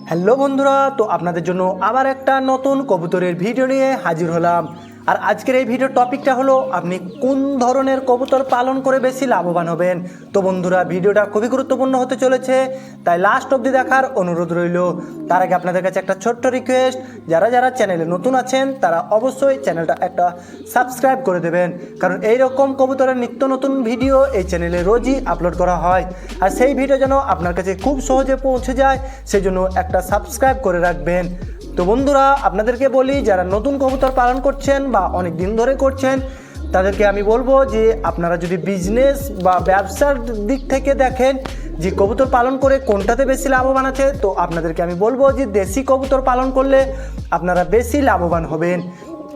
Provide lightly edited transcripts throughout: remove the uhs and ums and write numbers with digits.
Hello বন্ধুরা, তো আপনাদের জন্য আবার একটা নতুন কবুতরের ভিডিও নিয়ে হাজির হলাম। আর আজকের এই ভিডিওর টপিকটা হলো আপনি কোন ধরনের কবুতর পালন করে বেশি লাভবান হবেন। তো বন্ধুরা, ভিডিওটা খুবই গুরুত্বপূর্ণ হতে চলেছে, তাই লাস্ট অবধি দেখার অনুরোধ রইল। তার আগে আপনাদের কাছে একটা ছোট্ট রিকোয়েস্ট, যারা যারা চ্যানেলে নতুন আছেন তারা অবশ্যই চ্যানেলটা একটা সাবস্ক্রাইব করে দেবেন, কারণ এইরকম কবুতরের নিত্য নতুন ভিডিও এই চ্যানেলে রোজই আপলোড করা হয়। আর সেই ভিডিও যেন আপনার কাছে খুব সহজে পৌঁছে যায়, সেজন্য একটা সাবস্ক্রাইব করে রাখবেন। তো বন্ধুরা, আপনাদেরকে বলি, যারা নতুন কবুতর পালন করছেন বা অনেক দিন ধরে করছেন, তাদেরকে আমি বলবো যে আপনারা যদি বিজনেস বা ব্যবসার দিক থেকে দেখেন যে কবুতর পালন করে কোনটাতে বেশি লাভবান আছে, তো আপনাদেরকে আমি বলবো যে দেশি কবুতর পালন করলে আপনারা বেশি লাভবান হবেন।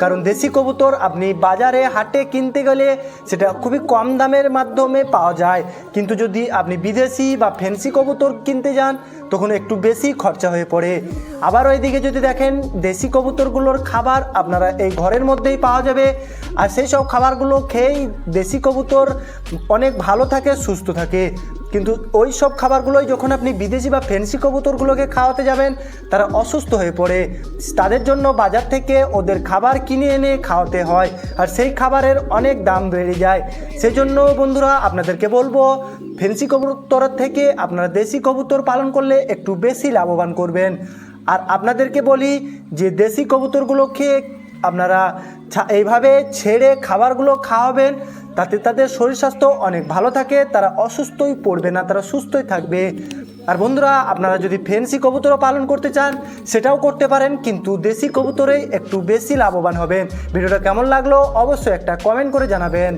কারণ দেশি কবুতর আপনি বাজারে হাটে কিনতে গেলে সেটা খুবই কম দামের মাধ্যমে পাওয়া যায়, কিন্তু যদি আপনি বিদেশি বা ফ্যান্সি কবুতর কিনতে যান তখন একটু বেশি খরচা হয়ে পড়ে। আবার ওইদিকে যদি দেখেন, দেশি কবুতরগুলোর খাবার আপনারা এই ঘরের মধ্যেই পাওয়া যাবে, আর সেই সব খাবারগুলো খেয়েই দেশি কবুতর অনেক ভালো থাকে, সুস্থ থাকে। কিন্তু ওই সব খাবারগুলোই যখন আপনি বিদেশি বা ফ্যান্সি কবুতরগুলোকে খাওয়াতে যাবেন, তারা অসুস্থ হয়ে পড়ে। তাদের জন্য বাজার থেকে ওদের খাবার কিনে এনে খাওয়াতে হয়, আর সেই খাবারের অনেক দাম বেড়ে যায়। সেজন্য বন্ধুরা, আপনাদেরকে বলবো ফ্যান্সি কবুতরের থেকে আপনারা দেশি কবুতর পালন করলে একটু বেশি লাভবান করবেন। আর আপনাদেরকে বলি যে দেশি কবুতরগুলোকে আপনারা এইভাবে ছেড়ে খাবারগুলো খাওয়াবেন, তাতে তাদের শরীর স্বাস্থ্য অনেক ভালো থাকে, তারা অসুস্থই পড়বে না, তারা সুস্থই থাকবে। আর বন্ধুরা, আপনারা যদি ফ্যান্সি কবুতরও পালন করতে চান সেটাও করতে পারেন, কিন্তু দেশি কবুতরেই একটু বেশি লাভবান হবেন। ভিডিওটা কেমন লাগলো অবশ্যই একটা কমেন্ট করে জানাবেন।